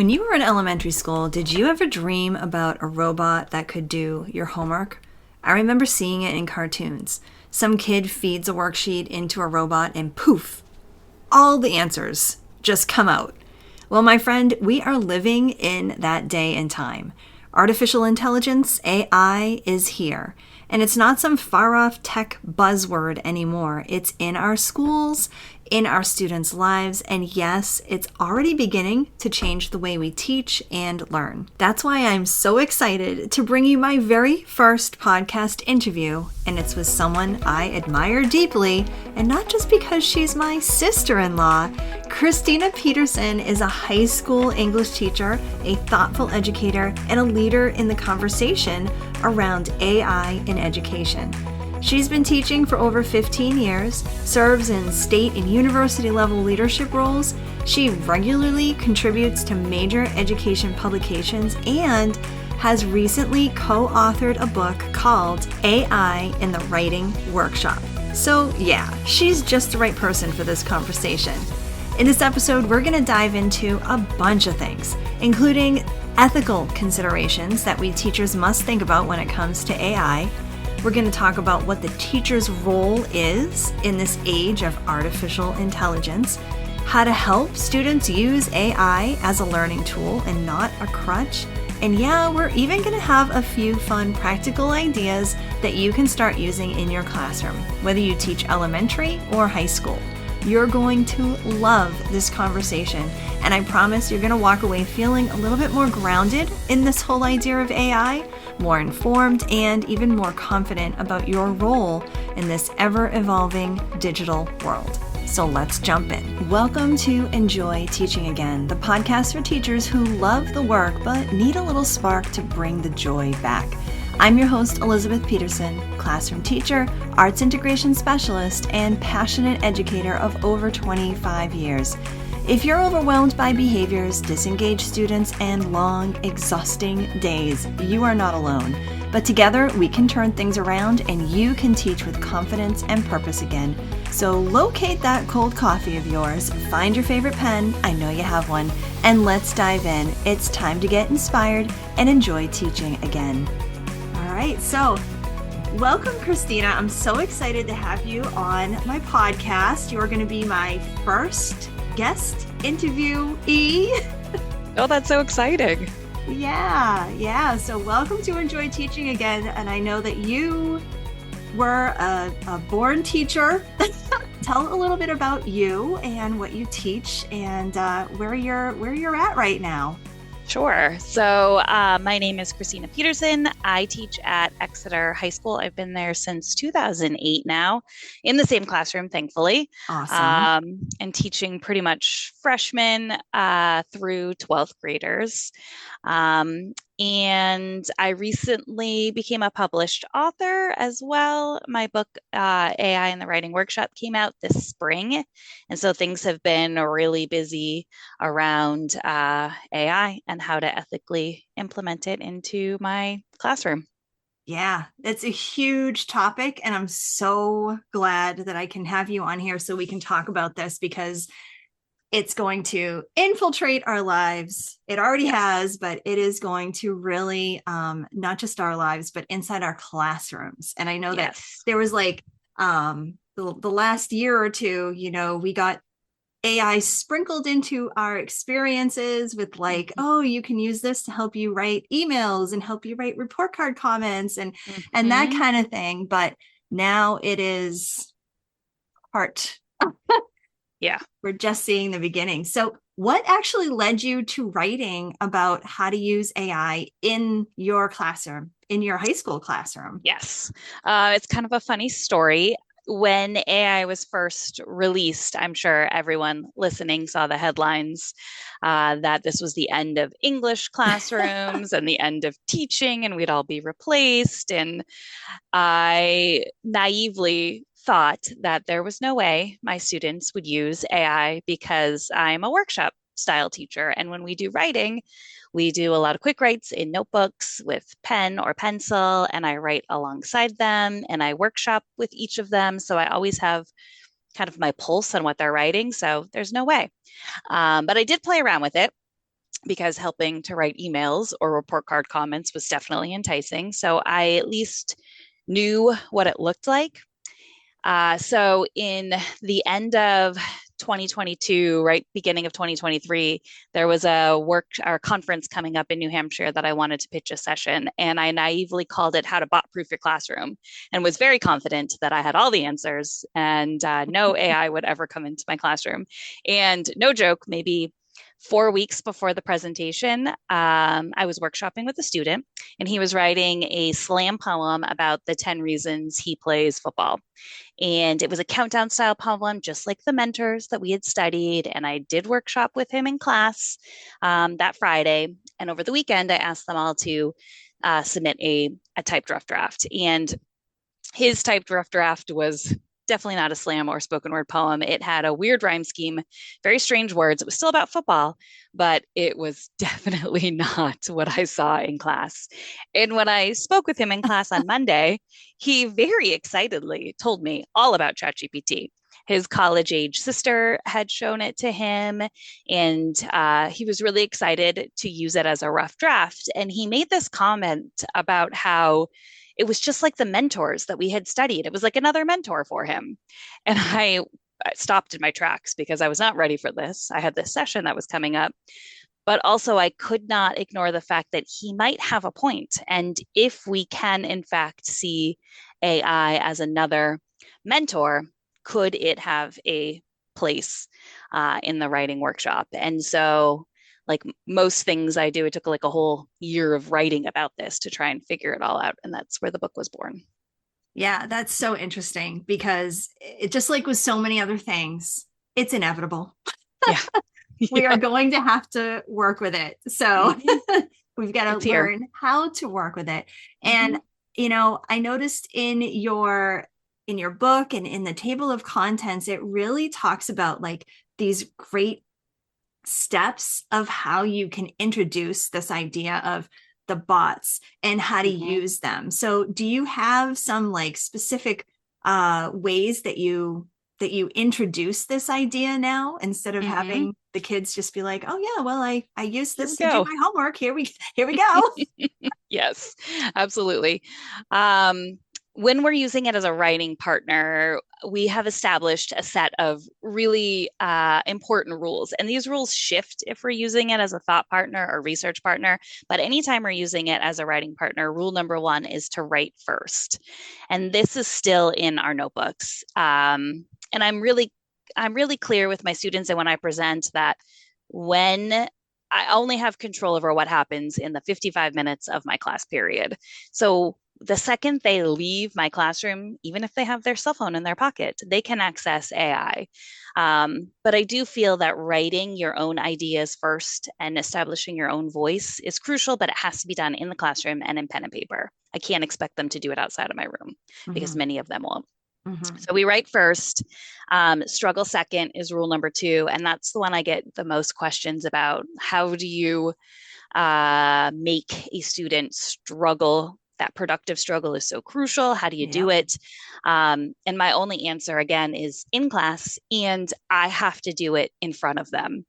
When you were in elementary school, did you ever dream about a robot that could do your homework? I remember seeing it in cartoons. Some kid feeds a worksheet into a robot and poof, all the answers just come out. Well, my friend, we are living in that day and time. Artificial intelligence, AI, is here. And it's not some far off tech buzzword anymore. It's in our schools, in our students' lives, and yes, it's already beginning to change the way we teach and learn. That's why I'm so excited to bring you my very first podcast interview, and it's with someone I admire deeply, and not just because she's my sister-in-law. Kristina Peterson is a high school English teacher, a thoughtful educator, and a leader in the conversation around AI in education. She's been teaching for over 15 years, serves in state and university level leadership roles. She regularly contributes to major education publications and has recently co-authored a book called AI in the Writing Workshop. So yeah, she's just the right person for this conversation. In this episode, we're going to dive into a bunch of things, including ethical considerations that we teachers must think about when it comes to AI. We're going to talk about what the teacher's role is in this age of artificial intelligence, how to help students use AI as a learning tool and not a crutch. And yeah, we're even going to have a few fun practical ideas that you can start using in your classroom, whether you teach elementary or high school. You're going to love this conversation, and I promise you're going to walk away feeling a little bit more grounded in this whole idea of AI, more informed, and even more confident about your role in this ever-evolving digital world. So let's jump in. Welcome to Enjoy Teaching Again, the podcast for teachers who love the work but need a little spark to bring the joy back. I'm your host, Elizabeth Peterson, classroom teacher, arts integration specialist, and passionate educator of over 25 years. If you're overwhelmed by behaviors, disengaged students, and long, exhausting days, you are not alone. But together, we can turn things around and you can teach with confidence and purpose again. So locate that cold coffee of yours, find your favorite pen, I know you have one, and let's dive in. It's time to get inspired and enjoy teaching again. All right, so welcome, Kristina. I'm so excited to have you on my podcast. You're going to be my first guest interviewee. Oh, that's so exciting. Yeah. So welcome to Enjoy Teaching Again. And I know that you were a born teacher. Tell a little bit about you and what you teach and where you're at right now. Sure. So my name is Kristina Peterson. I teach at Exeter High School. I've been there since 2008 now, in the same classroom, thankfully. Awesome. And teaching pretty much freshmen through 12th graders. And I recently became a published author as well. My book, AI in the Writing Workshop, came out this spring. And so things have been really busy around AI and how to ethically implement it into my classroom. Yeah, it's a huge topic, and I'm so glad that I can have you on here so we can talk about this because it's going to infiltrate our lives. It already has, but it is going to really not just our lives, but inside our classrooms. And I know that there was like the last year or two, we got AI sprinkled into our experiences with like, oh, you can use this to help you write emails and help you write report card comments and that kind of thing. But now it is part. Yeah. We're just seeing the beginning. So what actually led you to writing about how to use AI in your classroom, in your high school classroom? Yes. It's kind of a funny story. When AI was first released, I'm sure everyone listening saw the headlines that this was the end of English classrooms and the end of teaching, and we'd all be replaced. And I naively thought that there was no way my students would use AI because I'm a workshop style teacher. And when we do writing, we do a lot of quick writes in notebooks with pen or pencil, and I write alongside them and I workshop with each of them. So I always have kind of my pulse on what they're writing. So there's no way. But I did play around with it. because helping to write emails or report card comments was definitely enticing. So I at least knew what it looked like. So in the end of 2022, right beginning of 2023, there was a work or conference coming up in New Hampshire that I wanted to pitch a session, and I naively called it "How to Bot-Proof Your Classroom," and was very confident that I had all the answers and no AI would ever come into my classroom. And no joke, maybe 4 weeks before the presentation, I was workshopping with a student, and he was writing a slam poem about the 10 reasons he plays football. And it was a countdown style poem, just like the mentors that we had studied. And I did workshop with him in class that Friday. And over the weekend, I asked them all to submit a typed rough draft. And his typed rough draft was definitely not a slam or spoken word poem. It had a weird rhyme scheme, very strange words. It was still about football, but it was definitely not what I saw in class. And when I spoke with him in class on Monday, he very excitedly told me all about ChatGPT. His college age sister had shown it to him, and he was really excited to use it as a rough draft. And he made this comment about how it was just like the mentors that we had studied. It was like another mentor for him. And I stopped in my tracks because I was not ready for this. I had this session that was coming up, but also I could not ignore the fact that he might have a point. And if we can, in fact, see AI as another mentor, could it have a place in the writing workshop? And so, like most things I do, it took like a whole year of writing about this to try and figure it all out. And that's where the book was born. Yeah, that's so interesting because it just like with so many other things, it's inevitable. Yeah. We are Yeah. going to have to work with it. So Mhm. we've got It's to here. learn how to work with it. And Mhm. I noticed in your book and in the table of contents, it really talks about like these great steps of how you can introduce this idea of the bots and how to Mhm. use them. So do you have some like specific ways that you introduce this idea now instead of Mhm. having the kids just be like, oh yeah, well I use Here we this to do go. my homework. Here we go. Yes, absolutely. Um, when we're using it as a writing partner, we have established a set of really important rules. And these rules shift if we're using it as a thought partner or research partner. But anytime we're using it as a writing partner, rule number one is to write first. And this is still in our notebooks. And I'm really clear with my students and when I present that when I only have control over what happens in the 55 minutes of my class period. So the second they leave my classroom, even if they have their cell phone in their pocket, they can access AI. But I do feel that writing your own ideas first and establishing your own voice is crucial, but it has to be done in the classroom and in pen and paper. I can't expect them to do it outside of my room because Mm-hmm, many of them won't. mm-hmm. So we write first. Struggle second is rule number two. And that's the one I get the most questions about. How do you make a student struggle? That productive struggle is so crucial. How do you do Yep. it? And my only answer again is in class, and I have to do it in front of them.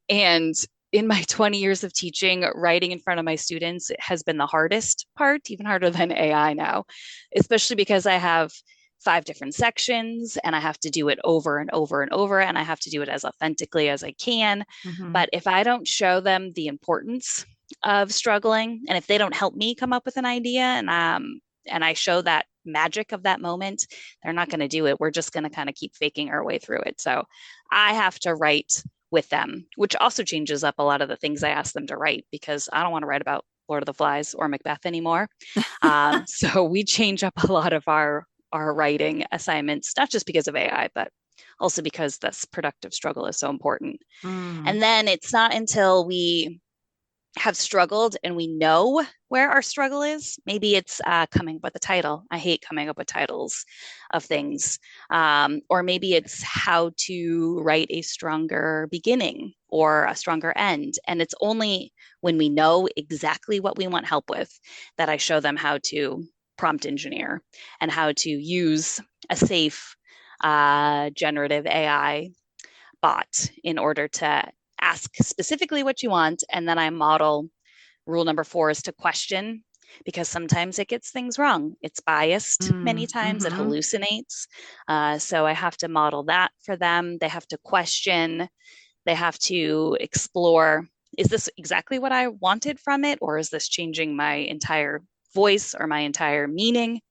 And in my 20 years of teaching, writing in front of my students has been the hardest part, even harder than AI now, especially because I have 5 different sections and I have to do it over and over and over, and I have to do it as authentically as I can. Mm-hmm. But if I don't show them the importance of struggling, and if they don't help me come up with an idea and I show that magic of that moment, they're not going to do it. We're just going to kind of keep faking our way through it. So I have to write with them, which also changes up a lot of the things I ask them to write because I don't want to write about Lord of the Flies or Macbeth anymore. So we change up a lot of our writing assignments, not just because of AI, but also because this productive struggle is so important. Mm. And then it's not until we have struggled and we know where our struggle is. Maybe it's coming up with a title. I hate coming up with titles of things. Or maybe it's how to write a stronger beginning or a stronger end. And it's only when we know exactly what we want help with that I show them how to prompt engineer and how to use a safe generative AI bot in order to ask specifically what you want, and then I model. Rule number 4 is to question, because sometimes it gets things wrong. It's biased many times, it Mm-hmm. hallucinates. So I have to model that for them. They have to question, they have to explore, is this exactly what I wanted from it? Or is this changing my entire voice or my entire meaning?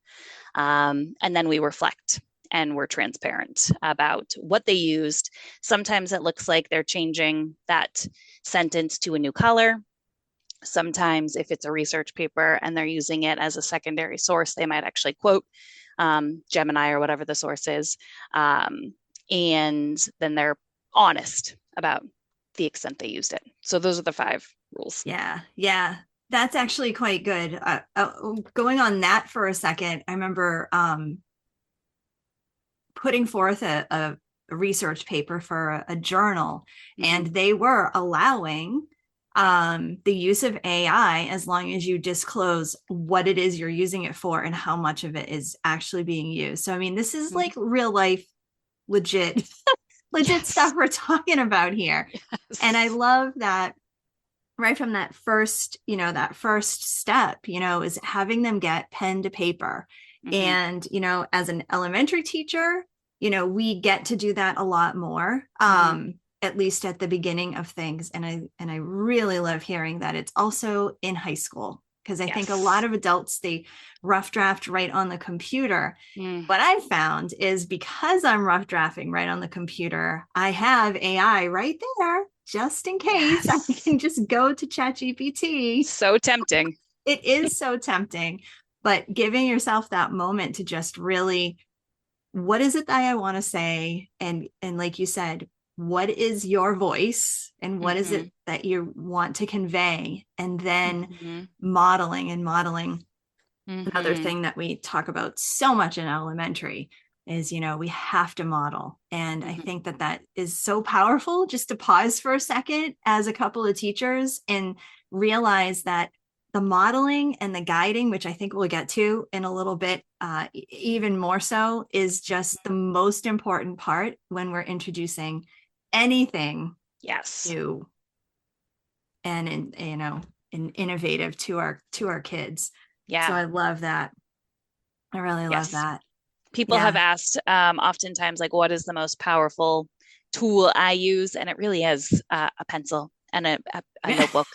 And then we reflect and we're transparent about what they used. Sometimes it looks like they're changing that sentence to a new color. Sometimes, if it's a research paper and they're using it as a secondary source, they might actually quote Gemini or whatever the source is. And then they're honest about the extent they used it. So those are the 5 rules. Yeah. Yeah. That's actually quite good. Going on that for a second, I remember putting forth a research paper for a journal, and they were allowing the use of AI as long as you disclose what it is you're using it for and how much of it is actually being used. So, I mean, this is like real life, legit stuff we're talking about here. Yes. And I love that right from that first step, is having them get pen to paper. And, as an elementary teacher, we get to do that a lot more. At least at the beginning of things. And I really love hearing that it's also in high school, because I think a lot of adults, they rough draft right on the computer. What I found is, because I'm rough drafting right on the computer, I have AI right there, just in case. I can just go to ChatGPT. So tempting. It is so tempting, but giving yourself that moment to just really, what is it that I want to say? And like you said, what is your voice and what is it that you want to convey? And then modeling. Another thing that we talk about so much in elementary is, we have to model. And I think that is so powerful, just to pause for a second as a couple of teachers and realize that the modeling and the guiding, which I think we'll get to in a little bit, even more so, is just the most important part when we're introducing anything new and innovative to our kids. So I love that. I really love that. People have asked oftentimes, like, what is the most powerful tool I use? And it really is a pencil and a notebook.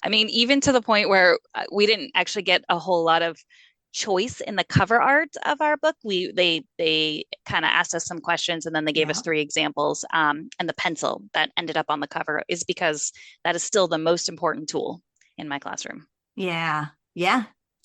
I mean, even to the point where we didn't actually get a whole lot of choice in the cover art of our book. They kind of asked us some questions, and then they gave us 3 examples. And the pencil that ended up on the cover is because that is still the most important tool in my classroom. Yeah.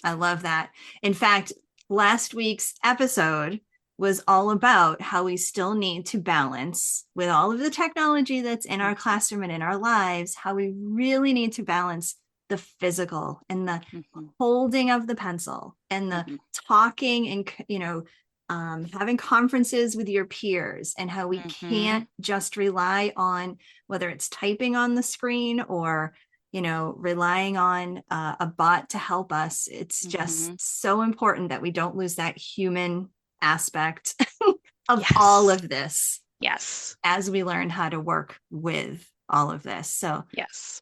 I love that. In fact, last week's episode was all about how we still need to balance, with all of the technology that's in our classroom and in our lives, how we really need to balance the physical and the holding of the pencil and the talking and, having conferences with your peers, and how we can't just rely on whether it's typing on the screen or, relying on a bot to help us. It's just so important that we don't lose that human aspect of all of this. Yes. As we learn how to work with all of this. So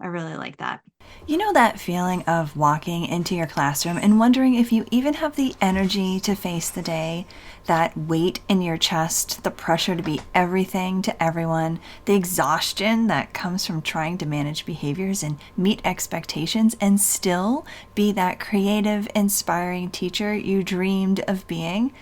I really like that. You know that feeling of walking into your classroom and wondering if you even have the energy to face the day, that weight in your chest, the pressure to be everything to everyone, the exhaustion that comes from trying to manage behaviors and meet expectations and still be that creative, inspiring teacher you dreamed of being?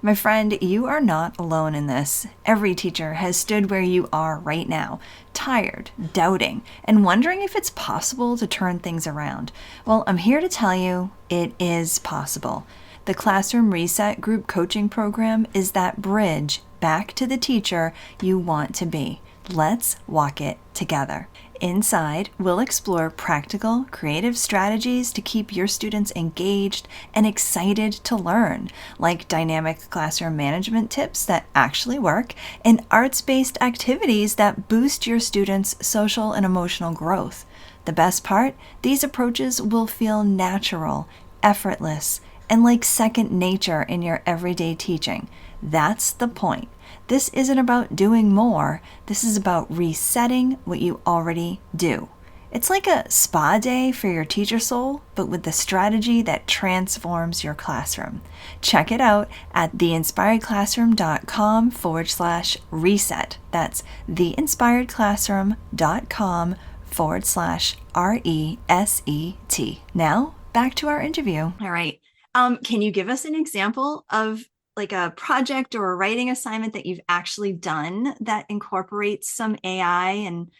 My friend, you are not alone in this. Every teacher has stood where you are right now, tired, doubting, and wondering if it's possible to turn things around. Well, I'm here to tell you it is possible. The Classroom Reset Group Coaching Program is that bridge back to the teacher you want to be. Let's walk it together. Inside, we'll explore practical, creative strategies to keep your students engaged and excited to learn, like dynamic classroom management tips that actually work and arts-based activities that boost your students' social and emotional growth. The best part? These approaches will feel natural, effortless, and like second nature in your everyday teaching. That's the point. This isn't about doing more. This is about resetting what you already do. It's like a spa day for your teacher soul, but with the strategy that transforms your classroom. Check it out at theinspiredclassroom.com/reset. That's theinspiredclassroom.com/RESET. Now, back to our interview. All right. Can you give us an example of like a project or a writing assignment that you've actually done that incorporates some AI and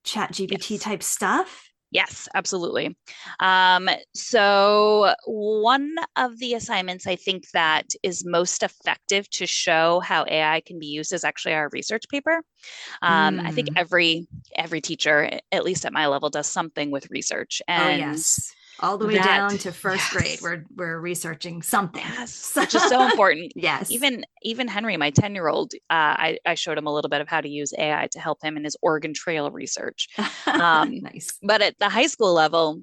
chat GPT type stuff? Yes, absolutely. So one of the assignments I think that is most effective to show how AI can be used is actually our research paper. I think every teacher, at least at my level, does something with research, Oh and yes. All the way that down to first grade. We're researching something. yes, which is so important. Yes. Even Henry, my 10-year-old, I showed him a little bit of how to use AI to help him in his Oregon Trail research. Nice. But at the high school level,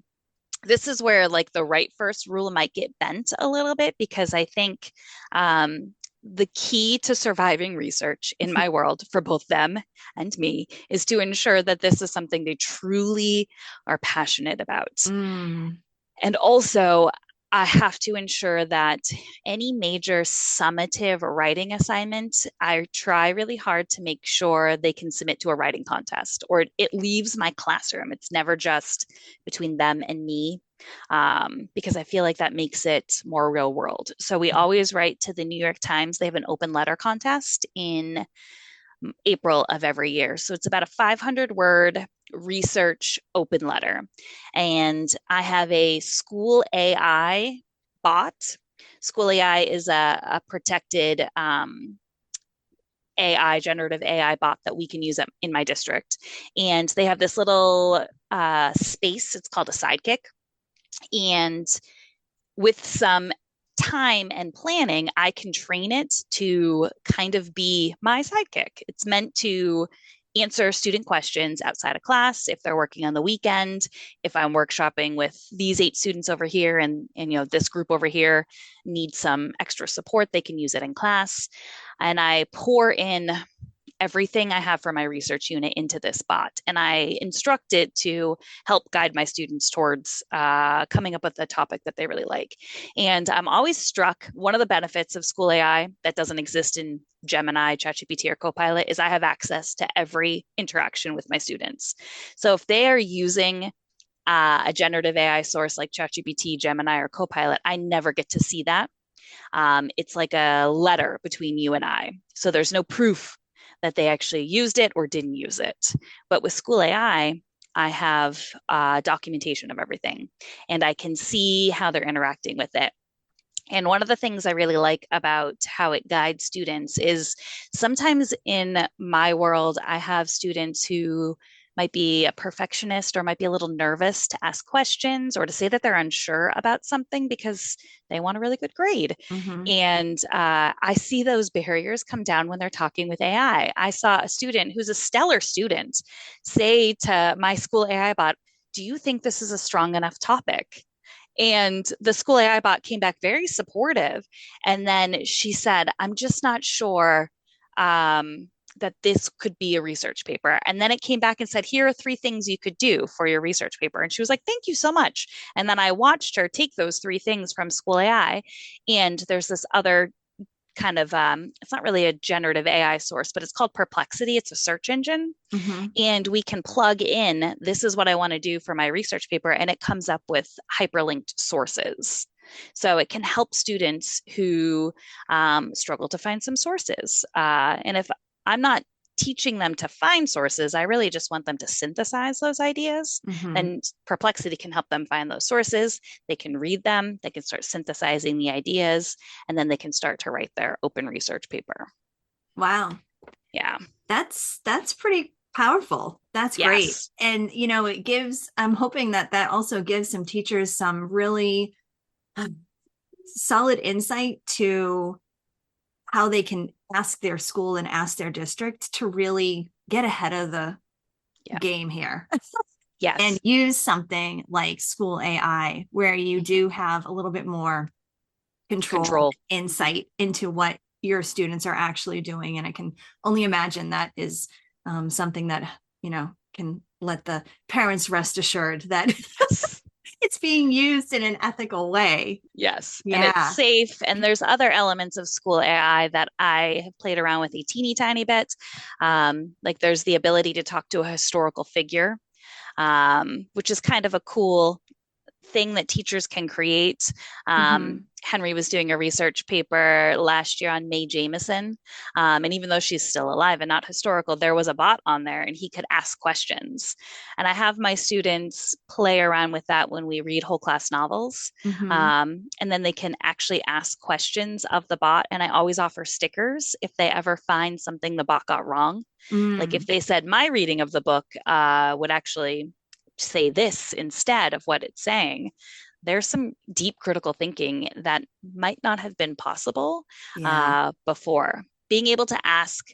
this is where like the right first rule might get bent a little bit because I think the key to surviving research in my world for both them and me is to ensure that this is something they truly are passionate about. And also, I have to ensure that any major summative writing assignment, I try really hard to make sure they can submit to a writing contest or it leaves my classroom. It's never just between them and me, because I feel like that makes it more real world. So we always write to the New York Times. They have an open letter contest in April of every year. So it's about a 500-word research open letter. And I have a school AI bot. School AI is a protected AI, generative AI bot that we can use in my district. And they have this little space, it's called a sidekick. And with some time and planning, I can train it to kind of be my sidekick. It's meant to answer student questions outside of class if they're working on the weekend, if I'm workshopping with these 8 students over here and you know this group over here needs some extra support, they can use it in class. And I pour in everything I have for my research unit into this bot. And I instruct it to help guide my students towards coming up with a topic that they really like. And I'm always struck, one of the benefits of school AI that doesn't exist in Gemini, ChatGPT, or Copilot is I have access to every interaction with my students. So if they are using a generative AI source like ChatGPT, Gemini, or Copilot, I never get to see that. It's like a letter between you and I. So there's no proof that they actually used it or didn't use it. But with School AI, I have documentation of everything and I can see how they're interacting with it. And one of the things I really like about how it guides students is sometimes in my world, I have students who might be a perfectionist or might be a little nervous to ask questions or to say that they're unsure about something because they want a really good grade. And I see those barriers come down when they're talking with AI. I saw a student who's a stellar student say to my school AI bot, "Do you think this is a strong enough topic?" And the school AI bot came back very supportive. And then she said, "I'm just not sure that this could be a research paper." And then it came back and said, "Here are 3 things you could do for your research paper." And she was like, "Thank you so much." And then I watched her take those 3 things from school AI. And there's this other kind of, it's not really a generative AI source, but it's called Perplexity. It's a search engine. And we can plug in, this is what I want to do for my research paper. And it comes up with hyperlinked sources. So it can help students who struggle to find some sources. And if I'm not teaching them to find sources, I really just want them to synthesize those ideas. And Perplexity can help them find those sources. They can read them, they can start synthesizing the ideas, and then they can start to write their open research paper. Wow. Yeah. That's pretty powerful. That's great. Yes. And, you know, it gives, I'm hoping that that also gives some teachers some really solid insight to how they can ask their school and ask their district to really get ahead of the game here. and Yes. use something like school AI, where you do have a little bit more control, Control. Mhm. insight into what your students are actually doing. And I can only imagine that is something that, can let the parents rest assured that Yes. it's being used in an ethical way. Yes, and it's Yeah. safe. And there's other elements of school AI that I have played around with a teeny tiny bit. Like there's the ability to talk to a historical figure, which is kind of a cool thing that teachers can create. Mm-hmm. Henry was doing a research paper last year on Mae Jemison. And even though she's still alive and not historical, there was a bot on there and he could ask questions. And I have my students play around with that when we read whole class novels. Mm-hmm. And then they can actually ask questions of the bot. And I always offer stickers if they ever find something the bot got wrong. Like if Mm. they said my reading of the book would actually say this instead of what it's saying, there's some deep critical thinking that might not have been possible Yeah. before. Being able to ask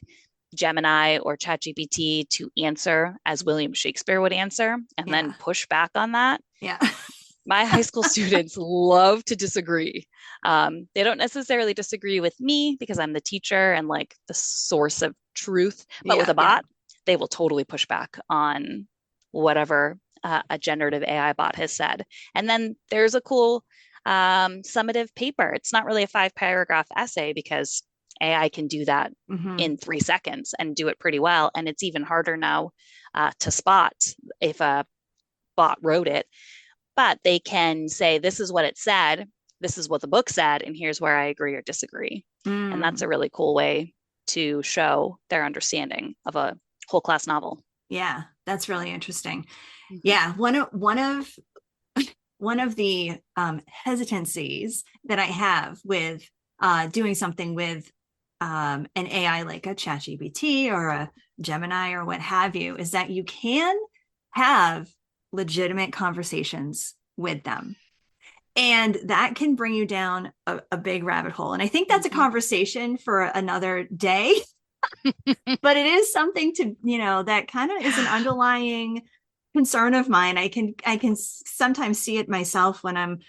Gemini or ChatGPT to answer as William Shakespeare would answer and then Yeah. push back on that. Yeah. My high school students love to disagree. They don't necessarily disagree with me because I'm the teacher and like the source of truth, but with Yeah. a Yeah. bot, they will totally push back on whatever a generative AI bot has said. And then there's a cool summative paper. It's not really a 5 paragraph essay because AI can do that Mm-hmm. in 3 seconds and do it pretty well. And it's even harder now to spot if a bot wrote it, but they can say, this is what it said, this is what the book said, and here's where I agree or disagree. And that's Mm. a really cool way to show their understanding of a whole class novel. Yeah. That's really interesting. Mm-hmm. Yeah. One of the hesitancies that I have with doing something with an AI like a ChatGPT or a Gemini or what have you is that you can have legitimate conversations with them. And that can bring you down a big rabbit hole. And I think that's a Mm-hmm. conversation for another day, but it is something to, that kind of is an Yeah. underlying concern of mine. I can sometimes see it myself when I'm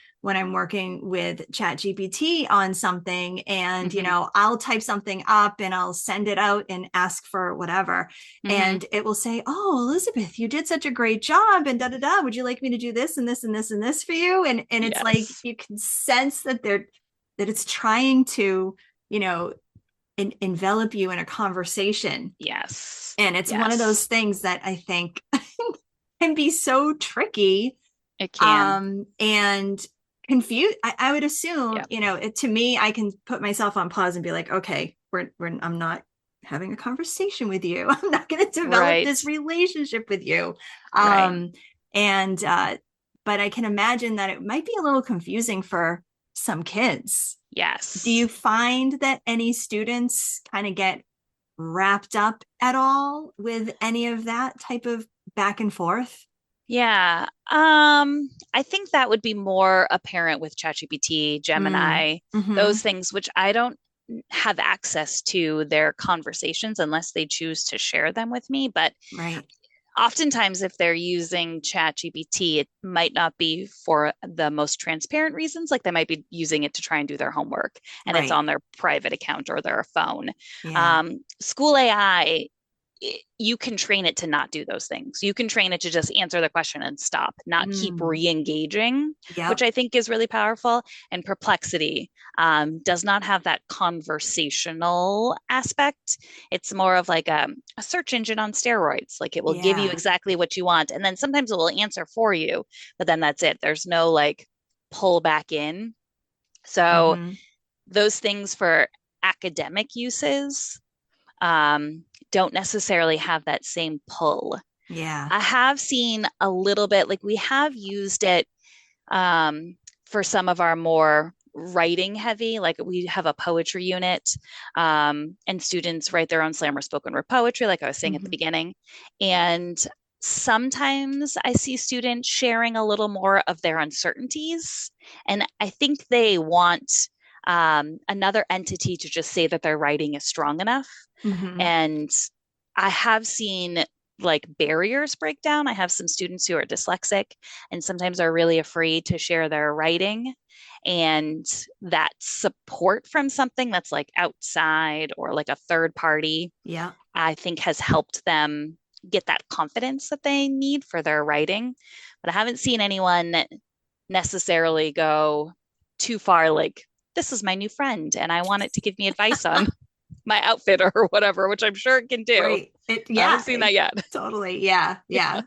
working with chat gpt on something, and Mm-hmm. I'll type something up and I'll send it out and ask for whatever, Mm-hmm. and it will say, oh, Elizabeth, you did such a great job, and da da da, would you like me to do this and this and this and this for you? And it's like Yes. you can sense that it's trying to, you know envelop you in a conversation. Yes. And it's one of those Yes. things that I think can be so tricky, It can. and confused. I would assume, Yep. to me, I can put myself on pause and be like, okay, I'm not having a conversation with you. I'm not going to develop Right. this relationship with you. Right. Um, and, but I can imagine that it might be a little confusing for some kids. Do you Yes. find that any students kind of get wrapped up at all with any of that type of back and forth? Yeah. I think that would be more apparent with ChatGPT, Mm. Gemini, Mm-hmm. those things, which I don't have access to their conversations unless they choose to share them with me. But Right. oftentimes, if they're using ChatGPT, it might not be for the most transparent reasons. Like they might be using it to try and do their homework and it's Right. on their private account or their phone. Yeah. School AI, you can train it to not do those things. You can train it to just answer the question and stop, not keep Mm. re-engaging, which Yep. I think is really powerful. And Perplexity does not have that conversational aspect. It's more of like a search engine on steroids. Like it will give you Yeah. exactly what you want, and then sometimes it will answer for you, but then that's it. There's no like pull back in. So Mm-hmm. those things for academic uses don't necessarily have that same pull. Yeah. I have seen a little bit, like we have used it for some of our more writing heavy, like we have a poetry unit, and students write their own slam or spoken word poetry, like I was saying at the Mm-hmm. beginning. And sometimes I see students sharing a little more of their uncertainties. And I think they want another entity to just say that their writing is strong enough. Mm-hmm. And I have seen like barriers break down. I have some students who are dyslexic and sometimes are really afraid to share their writing. And that support from something that's like outside or like a third party, Yeah. I think has helped them get that confidence that they need for their writing. But I haven't seen anyone necessarily go too far, like, this is my new friend and I want it to give me advice on my outfit or whatever, which I'm sure it can do. Right. It, I haven't yeah, seen that yet. totally. Yeah. Yeah. Yeah.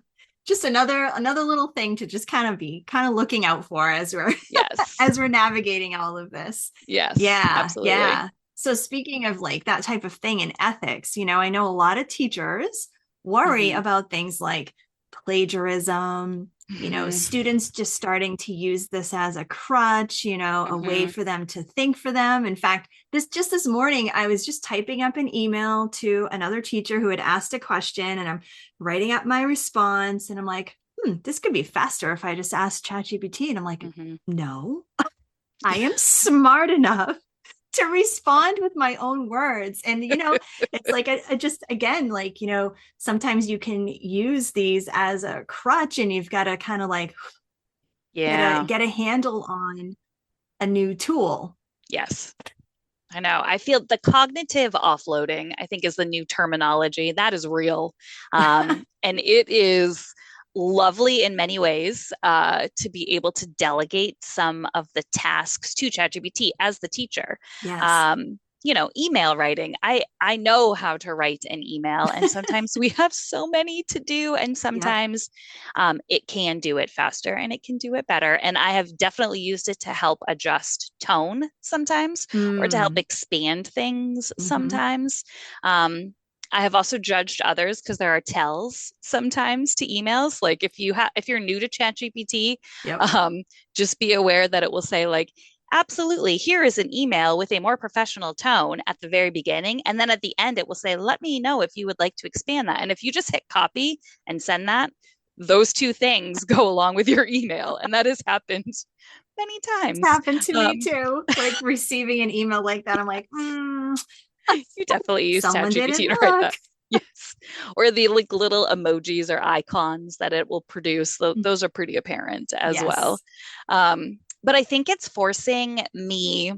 Just another little thing to just kind of be kind of looking out for as we're Yes. as we're navigating all of this. Yes. Yeah. Absolutely. Yeah. So speaking of like that type of thing in ethics, I know a lot of teachers worry Hmm. about things like plagiarism, Hmm. students just starting to use this as a crutch, a way Hmm. for them to think for them. In fact, this morning, I was just typing up an email to another teacher who had asked a question, and I'm writing up my response, and I'm like, this could be faster if I just asked ChatGPT. And I'm like, Hmm. no, I am smart enough to respond with my own words. And, it's like, I just, again, like, sometimes you can use these as a crutch and you've got to kind of like Yeah. get a handle on a new tool. Yes. I know. I feel the cognitive offloading, I think, is the new terminology. That is real. And it is lovely in many ways to be able to delegate some of the tasks to ChatGPT as the teacher. Yes. Email writing. I know how to write an email, and sometimes we have so many to do, and Yep. sometimes it can do it faster and it can do it better. And I have definitely used it to help adjust tone sometimes, or to help Mm. expand things Mm-hmm. sometimes. Um, I have also judged others because there are tells sometimes to emails. Like if you're new to ChatGPT, Yep. um, just be aware that it will say like, absolutely, here is an email with a more professional tone at the very beginning. And then at the end, it will say, let me know if you would like to expand that. And if you just hit copy and send that, those two things go along with your email. And that has happened many It's times. happened to me Um, too. Like receiving an email like that, I'm like, you definitely use someone didn't ChatGPT to write look. that. Yes. Or the like little emojis or icons that it will produce. Those are pretty apparent as well. Yes. But I think it's forcing me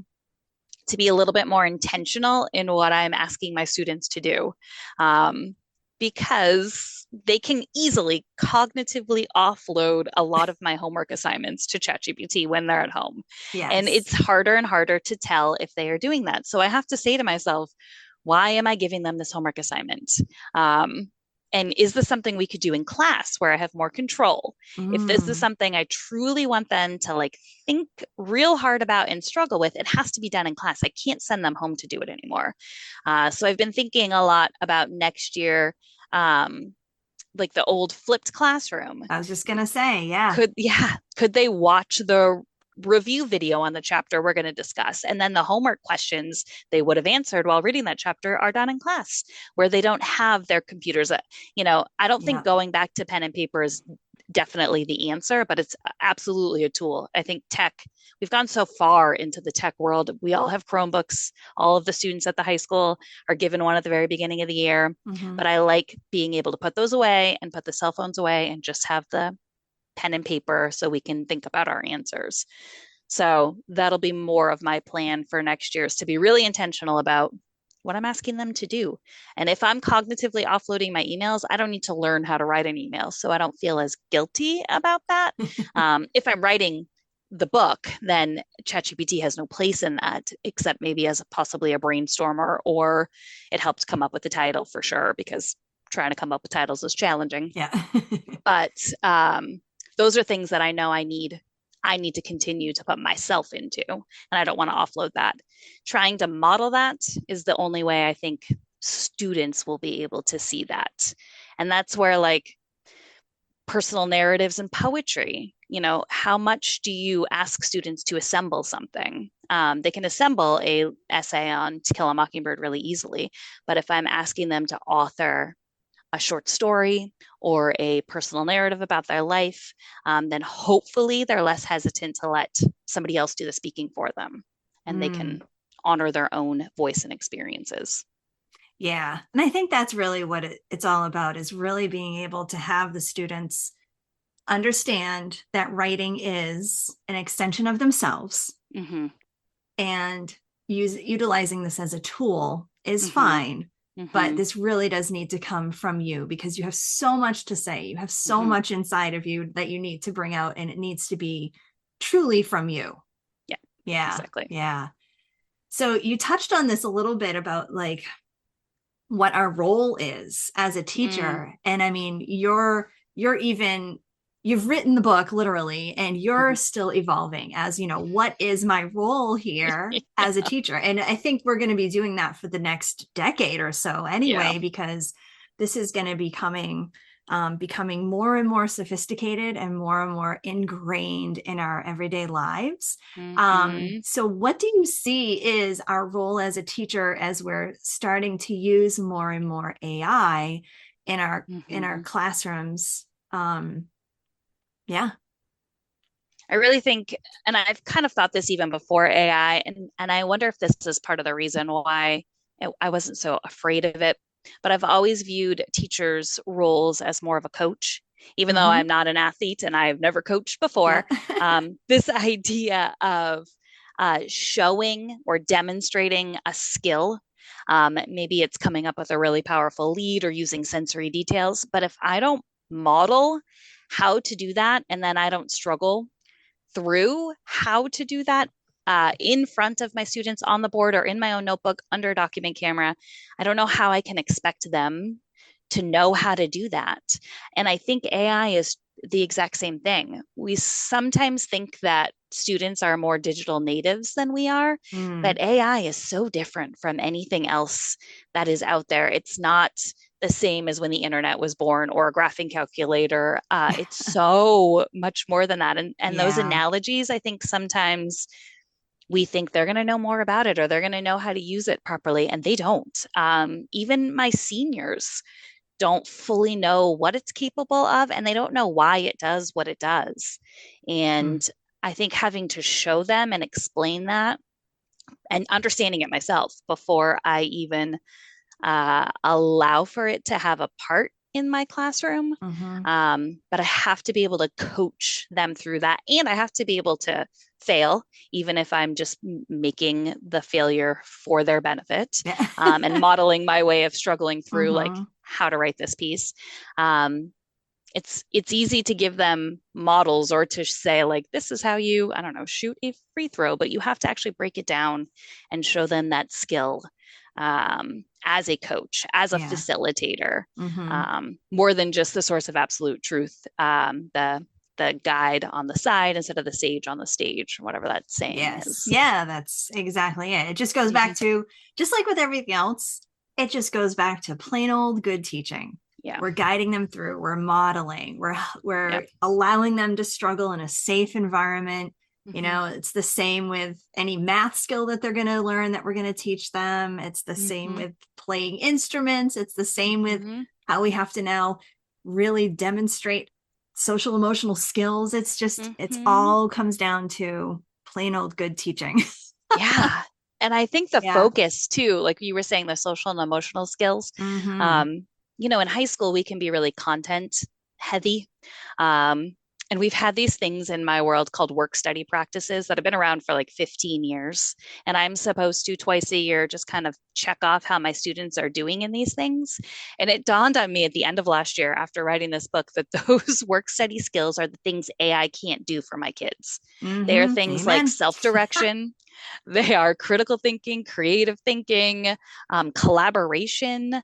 to be a little bit more intentional in what I'm asking my students to do. Um, because they can easily cognitively offload a lot of my homework assignments to ChatGPT when they're at home. And Yes. it's harder and harder to tell if they are doing that. So I have to say to myself, why am I giving them this homework assignment? Um, and is this something we could do in class where I have more control? If this is Mm. something I truly want them to like think real hard about and struggle with, it has to be done in class. I can't send them home to do it anymore. So I've been thinking a lot about next year, um, like the old flipped classroom. I was just gonna say, yeah. Could they watch the review video on the chapter we're going to discuss, and then the homework questions they would have answered while reading that chapter are done in class where they don't have their computers. I don't think Yeah. going back to pen and paper is definitely the answer, but it's absolutely a tool. I think we've gone so far into the tech world. We all have Chromebooks. All of the students at the high school are given one at the very beginning of the year. Mm-hmm. But I like being able to put those away and put the cell phones away and just have the pen and paper so we can think about our answers. So that'll be more of my plan for next year, is to be really intentional about what I'm asking them to do. And if I'm cognitively offloading my emails, I don't need to learn how to write an email. So I don't feel as guilty about that. If I'm writing the book, then ChatGPT has no place in that, except maybe as possibly a brainstormer, or it helps come up with the title for sure, because trying to come up with titles is challenging. Yeah. But those are things that I know I need to continue to put myself into, and I don't want to offload that. Trying to model that is the only way I think students will be able to see that. And that's where like personal narratives and poetry, how much do you ask students to assemble something? They can assemble a essay on To Kill a Mockingbird really easily, but if I'm asking them to author a short story or a personal narrative about their life, then hopefully they're less hesitant to let somebody else do the speaking for them, and they Mm. can honor their own voice and experiences. Yeah. And I think that's really what it's all about, is really being able to have the students understand that writing is an extension of themselves, Mm-hmm. and utilizing this as a tool is Mm-hmm. fine. But Mm-hmm. this really does need to come from you, because you have so much to say. You have so Mm-hmm. much inside of you that you need to bring out, and it needs to be truly from you. Yeah, Yeah. exactly. Yeah. So you touched on this a little bit about like what our role is as a Mm. teacher. And I mean, you're even, you've written the book literally, and you're Mm-hmm. still evolving as, what is my role here as a teacher? And I think we're going to be doing that for the next decade or so Yeah. anyway, because this is going to be becoming more and more sophisticated and more ingrained in our everyday lives. Mm-hmm. So what do you see is our role as a teacher as we're starting to use more and more AI in our Mm-hmm. classrooms? Yeah. I really think, and I've kind of thought this even before AI, and I wonder if this is part of the reason why I wasn't so afraid of it. But I've always viewed teachers' roles as more of a coach, even though Mm-hmm. I'm not an athlete and I've never coached before. Yeah. This idea of showing or demonstrating a skill. Maybe it's coming up with a really powerful lead or using sensory details. But if I don't model how to do that, and then I don't struggle through how to do that in front of my students on the board or in my own notebook under a document camera, I don't know how I can expect them to know how to do that. And I think AI is the exact same thing. We sometimes think that students are more digital natives than we are, Mm. but AI is so different from anything else that is out there. It's not the same as when the internet was born or a graphing calculator. It's so much more than that. And those Yeah. analogies, I think sometimes we think they're going to know more about it or they're going to know how to use it properly, and they don't. Even my seniors don't fully know what it's capable of, and they don't know why it does what it does. Mm. And I think having to show them and explain that and understanding it myself before I even allow for it to have a part in my classroom. Mm-hmm. But I have to be able to coach them through that. And I have to be able to fail, even if I'm just making the failure for their benefit, Yeah. and modeling my way of struggling through like Mm-hmm. how to write this piece. Um, it's easy to give them models or to say like this is how you, I don't know, shoot a free throw, but you have to actually break it down and show them that skill, as a coach, as a Yeah. facilitator, Mm-hmm. more than just the source of absolute truth, the guide on the side instead of the sage on the stage, whatever that saying Yes. is. Yeah, that's exactly it. It just goes back Mm-hmm. to, just like with everything else, it just goes back to plain old good teaching. Yeah. We're guiding them through, we're modeling, we're Yep. allowing them to struggle in a safe environment. Mm-hmm. It's the same with any math skill that they're going to learn that we're going to teach them. It's the same Mm-hmm. with playing instruments. It's the same with Mm-hmm. how we have to now really demonstrate social emotional skills. It's Mm-hmm. all comes down to plain old good teaching. Yeah. And I think the Yeah. focus too, like you were saying, the social and emotional skills, Mm-hmm. um, in high school, we can be really content heavy. Um, and we've had these things in my world called work study practices that have been around for like 15 years. And I'm supposed to twice a year just kind of check off how my students are doing in these things. And it dawned on me at the end of last year after writing this book that those work study skills are the things AI can't do for my kids. They are Mm-hmm. things like Amen. self direction, they are critical thinking, creative thinking, collaboration,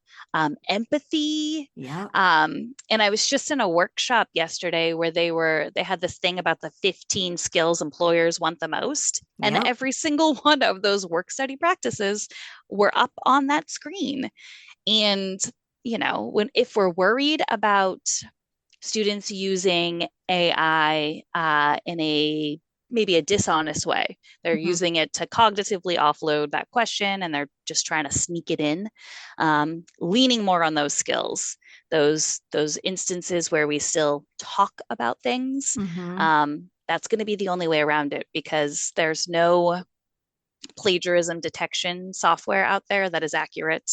empathy. Yeah. And I was just in a workshop yesterday where they had this thing about the 15 skills employers want the most. And Yep. every single one of those work study practices were up on that screen. And, when if we're worried about students using AI in a maybe a dishonest way. They're Mm-hmm. using it to cognitively offload that question and they're just trying to sneak it in. Leaning more on those skills, those instances where we still talk about things. Mm-hmm. That's going to be the only way around it because there's no plagiarism detection software out there that is accurate.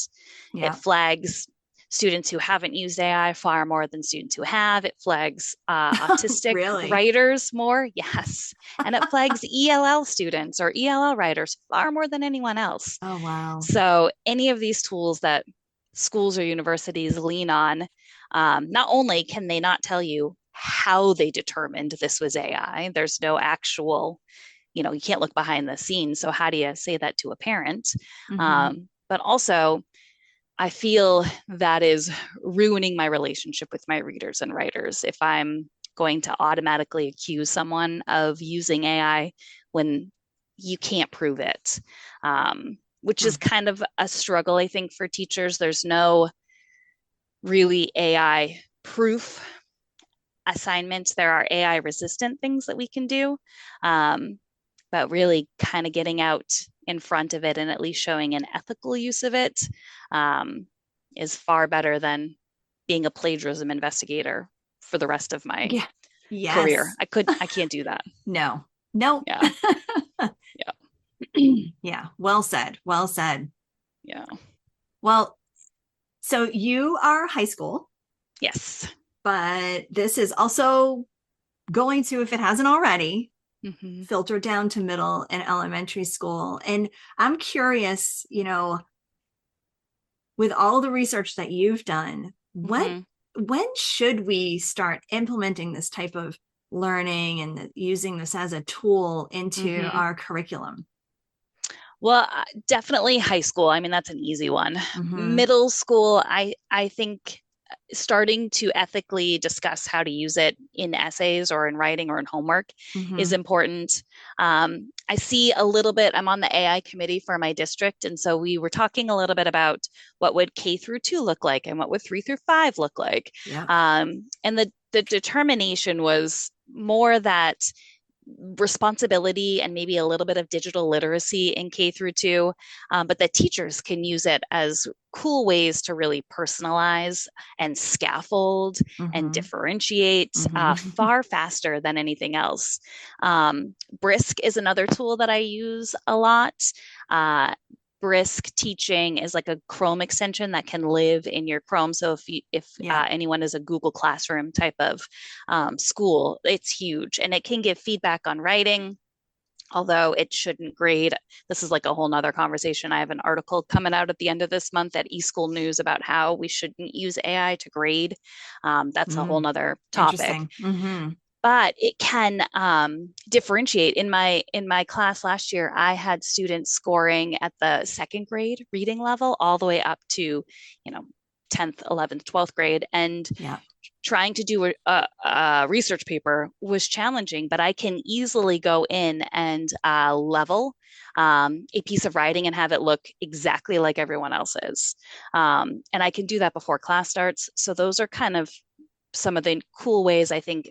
It Yeah. flags students who haven't used AI far more than students who have. It flags autistic Really? writers more, yes. And it flags ELL students or ELL writers far more than anyone else. Oh, wow. So any of these tools that schools or universities lean on, not only can they not tell you how they determined this was AI, there's no actual, you can't look behind the scenes. So how do you say that to a parent? Hmm. But also, I feel that is ruining my relationship with my readers and writers if I'm going to automatically accuse someone of using AI when you can't prove it, which is kind of a struggle, I think, for teachers. There's no really AI proof assignments. There are AI resistant things that we can do, but really kind of getting out in front of it and at least showing an ethical use of it um, is far better than being a plagiarism investigator for the rest of my Yeah. career. Yes. I can't do that. No. No. Yeah. Yeah. Yeah. Well said. Well said. Yeah. Well, so you are high school, Yes. but this is also going to, if it hasn't already, Mm-hmm. filter down to middle and elementary school. And I'm curious, with all the research that you've done, Mm-hmm. when should we start implementing this type of learning and using this as a tool into Mm-hmm. our curriculum? Well, definitely high school. I mean, that's an easy one. Mm-hmm. Middle school, I think starting to ethically discuss how to use it in essays or in writing or in homework is Mm-hmm. important. I see a little bit, I'm on the AI committee for my district. And so we were talking a little bit about what would K through 2 look like and what would 3 through 5 look like. Yeah. And the determination was more that responsibility and maybe a little bit of digital literacy in K through 2, but that teachers can use it as cool ways to really personalize and scaffold and Mm-hmm. differentiate Mm-hmm. far faster than anything else. Brisk is another tool that I use a lot. Uh, Brisk teaching is like a Chrome extension that can live in your Chrome. So if Yeah. anyone is a Google Classroom type of school, it's huge, and it can give feedback on writing. Although it shouldn't grade. This is like a whole nother conversation. I have an article coming out at the end of this month at eSchool News about how we shouldn't use AI to grade. That's a whole Mm. nother topic, Interesting. Mm-hmm. but it can differentiate. In my class last year, I had students scoring at the second grade reading level all the way up to, 10th, 11th, 12th grade, and Yeah. trying to do a research paper was challenging, but I can easily go in and level a piece of writing and have it look exactly like everyone else's. And I can do that before class starts. So those are kind of some of the cool ways I think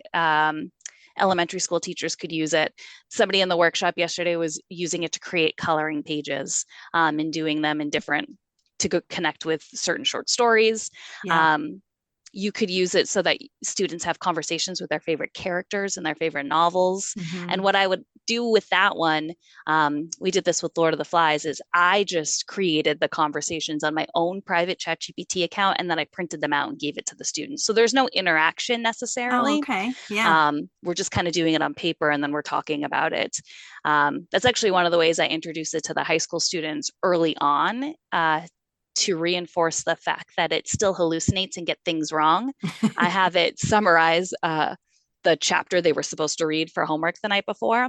elementary school teachers could use it. Somebody in the workshop yesterday was using it to create coloring pages and doing them in different to go connect with certain short stories. Yeah. Um, you could use it so that students have conversations with their favorite characters and their favorite novels. And Mm-hmm. what I would do with that one, we did this with Lord of the Flies, is I just created the conversations on my own private ChatGPT account and then I printed them out and gave it to the students. So there's no interaction Oh, necessarily. okay. Yeah. We're just kind of doing it on paper and then we're talking about it. That's actually one of the ways I introduced it to the high school students early on. To reinforce the fact that it still hallucinates and get things wrong. I have it summarize the chapter they were supposed to read for homework the night before.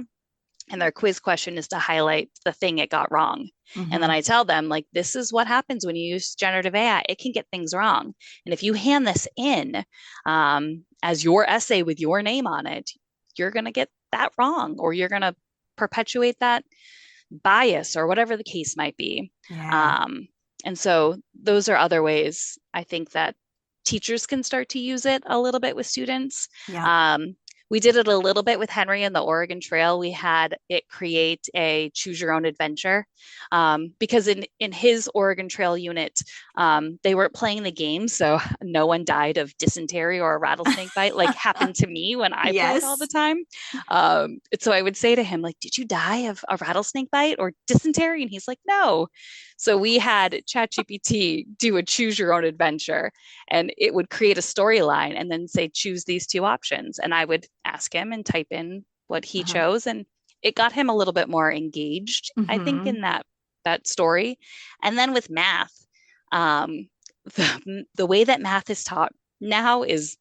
And their quiz question is to highlight the thing it got wrong. And then Mm-hmm. I tell them, like, this is what happens when you use generative AI. It can get things wrong. And if you hand this in as your essay with your name on it, you're going to get that wrong, or you're going to perpetuate that bias or whatever the case might be. Yeah. And so those are other ways I think that teachers can start to use it a little bit with students. Yeah. Um, We did it a little bit with Henry and the Oregon Trail. We had it create a choose your own adventure, because in his Oregon Trail unit, they weren't playing the game, so no one died of dysentery or a rattlesnake bite, like happened to me when I played all the Yes. time. So I would say to him, like, "Did you die of a rattlesnake bite or dysentery?" And he's like, "No." So we had ChatGPT do a choose your own adventure, and it would create a storyline and then say, choose these two options. And I would ask him and type in what he Uh-huh. chose. And it got him a little bit more engaged, I think, Hmm. in that story. And then with math, um, the way that math is taught now is,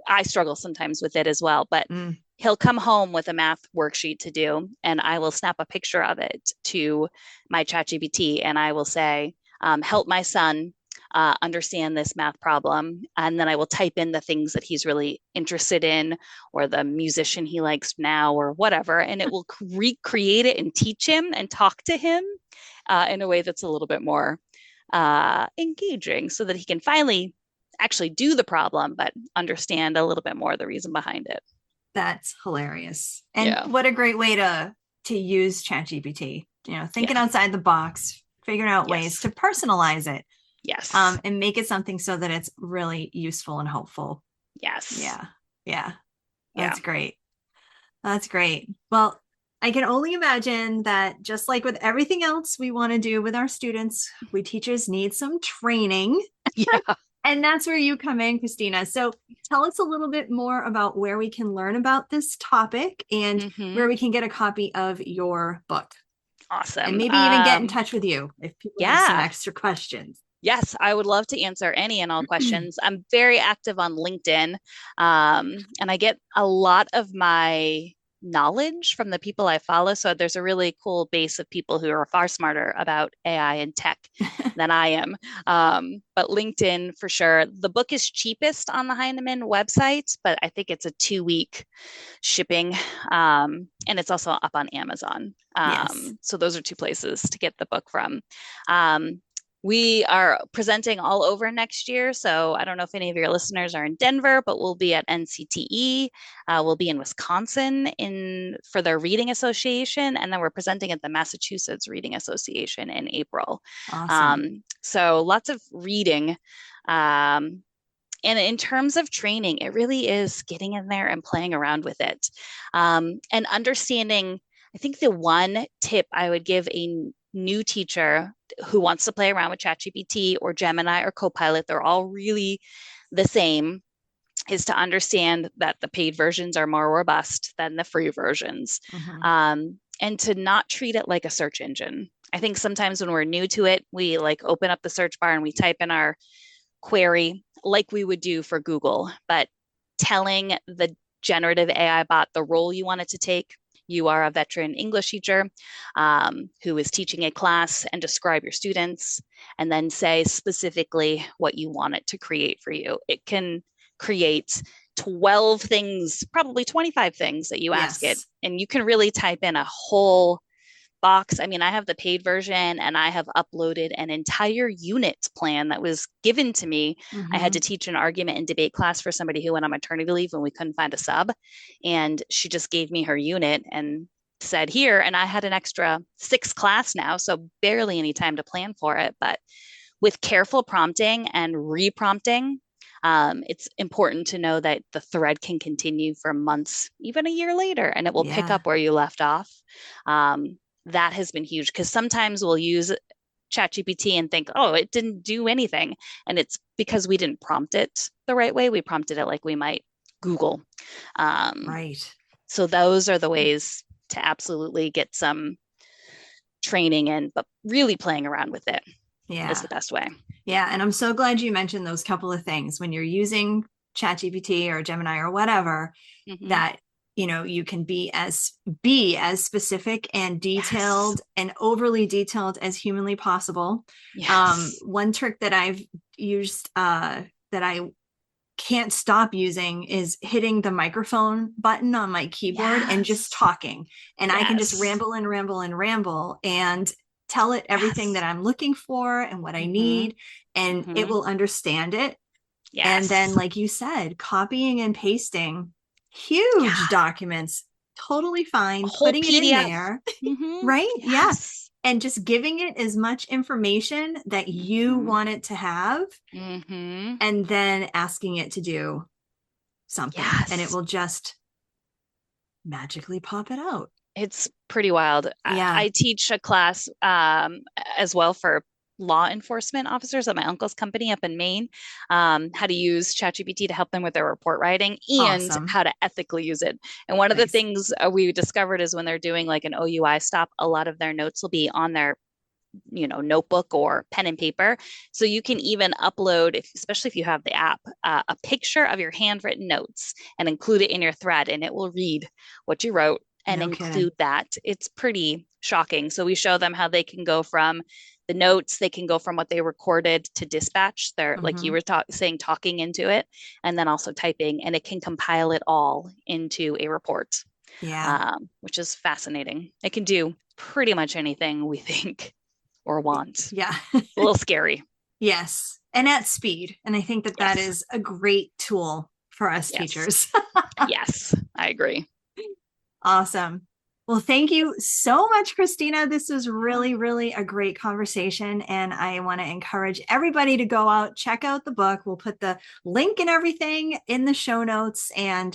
I struggle sometimes with it as well, but Mm. he'll come home with a math worksheet to do, and I will snap a picture of it to my ChatGPT, and I will say, help my son understand this math problem. And then I will type in the things that he's really interested in, or the musician he likes now, or whatever. And it will recreate it and teach him and talk to him in a way that's a little bit more engaging, so that he can finally actually do the problem, but understand a little bit more the reason behind it. That's hilarious. And Yeah. what a great way to use ChatGPT. Thinking Yeah. outside the box, figuring out ways Yes. to personalize it, Yes. and make it something so that it's really useful and helpful. Yes. Yeah. Yeah. Yeah. That's great. That's great. Well, I can only imagine that just like with everything else we want to do with our students, we teachers need some training. Yeah. And that's where you come in, Kristina. So tell us a little bit more about where we can learn about this topic and where Hmm. we can get a copy of your book. And Awesome. maybe even get in touch with you if people have some Yeah. extra questions. Yes, I would love to answer any and all questions. I'm very active on LinkedIn, and I get a lot of my knowledge from the people I follow. So there's a really cool base of people who are far smarter about AI and tech than I am. But LinkedIn for sure. The book is cheapest on the Heinemann website, but I think it's a 2 week shipping, and it's also up on Amazon. Yes. So those are two places to get the book from. Um, we are presenting all over next year. So I don't know if any of your listeners are in Denver, but we'll be at NCTE. We'll be in Wisconsin for their reading association, and then we're presenting at the Massachusetts Reading Association in April. Awesome. So lots of reading. Um, and in terms of training, it really is getting in there and playing around with it, and understanding. I think the one tip I would give a new teacher who wants to play around with ChatGPT or Gemini or Copilot, they're all really the same, is to understand that the paid versions are more robust than the free versions, Mm-hmm. and to not treat it like a search engine. I think sometimes when we're new to it, we like open up the search bar and we type in our query like we would do for Google, but telling the generative AI bot the role you want it to take. You are a veteran English teacher who is teaching a class, and describe your students, and then say specifically what you want it to create for you. It can create 12 things, probably 25 things that you ask it, Yes. and you can really type in a whole box. I mean, I have the paid version, and I have uploaded an entire unit plan that was given to me. I had Mm-hmm. to teach an argument and debate class for somebody who went on maternity leave and we couldn't find a sub. And she just gave me her unit and said, here. And I had an extra 6 class now, so barely any time to plan for it. But with careful prompting and reprompting, it's important to know that the thread can continue for months, even a year later, and it will pick Yeah. up where you left off. That has been huge, because sometimes we'll use ChatGPT and think, oh, it didn't do anything. And it's because we didn't prompt it the right way. We prompted it like we might Google. Um, Right. so those are the ways to absolutely get some training in, but really playing around with it is Yeah. the best way. Yeah. And I'm so glad you mentioned those couple of things when you're using ChatGPT or Gemini or whatever, Mm-hmm. that you can be as specific and Yes. detailed and overly detailed as humanly possible. Yes. One trick that I've used, that I can't stop using, is hitting the microphone button on my keyboard and just Yes. talking. And I can just Yes. ramble and ramble and ramble and tell it everything that Yes. I'm looking for and what I Mm-hmm. need, and it Mm-hmm. will understand it. And then, Yes. like you said, copying and pasting huge Yeah. documents, totally fine. A whole Putting it in PDF. there, Mm-hmm. right? Yeah. Yes. And just giving it as much information that you Mm-hmm. want it to have, Mm-hmm. and then asking it to do something, and it Yes. will just magically pop it out. It's pretty wild. Yeah. I teach a class as well for law enforcement officers at my uncle's company up in Maine, how to use ChatGPT to help them with their report writing and Awesome. how to ethically use it. And one of the Nice. things we discovered is when they're doing like an OUI stop, a lot of their notes will be on their notebook or pen and paper, so you can even upload, especially if you have the app, a picture of your handwritten notes and include it in your thread, and it will read what you wrote and No include kidding. that. It's pretty shocking. So we show them how they can go from the notes, they can go from what they recorded to dispatch, they're like you Mm-hmm. were saying, talking into it, and then also typing, and it can compile it all into a report, Yeah. which is fascinating. It can do pretty much anything we think or want. Yeah. A little scary. Yes. And at speed. And I think that that Yes. is a great tool for us Yes. teachers. Yes. I agree. Awesome. Well, thank you so much, Kristina. This was really, really a great conversation. And I want to encourage everybody to go out, check out the book. We'll put the link and everything in the show notes, and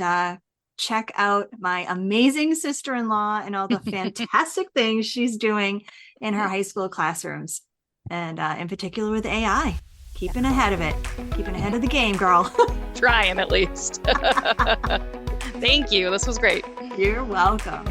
check out my amazing sister-in-law and all the fantastic things she's doing in her high school classrooms. And in particular with AI, keeping ahead of it, keeping ahead of the game, girl. Trying at least. Thank you. This was great. You're welcome.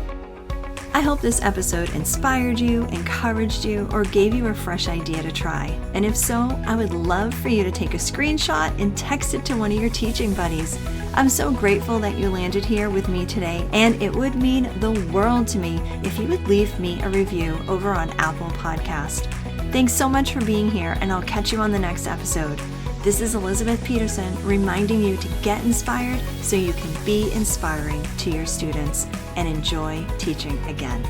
I hope this episode inspired you, encouraged you, or gave you a fresh idea to try. And if so, I would love for you to take a screenshot and text it to one of your teaching buddies. I'm so grateful that you landed here with me today, and it would mean the world to me if you would leave me a review over on Apple Podcast. Thanks so much for being here, and I'll catch you on the next episode. This is Elizabeth Peterson reminding you to get inspired so you can be inspiring to your students and enjoy teaching again.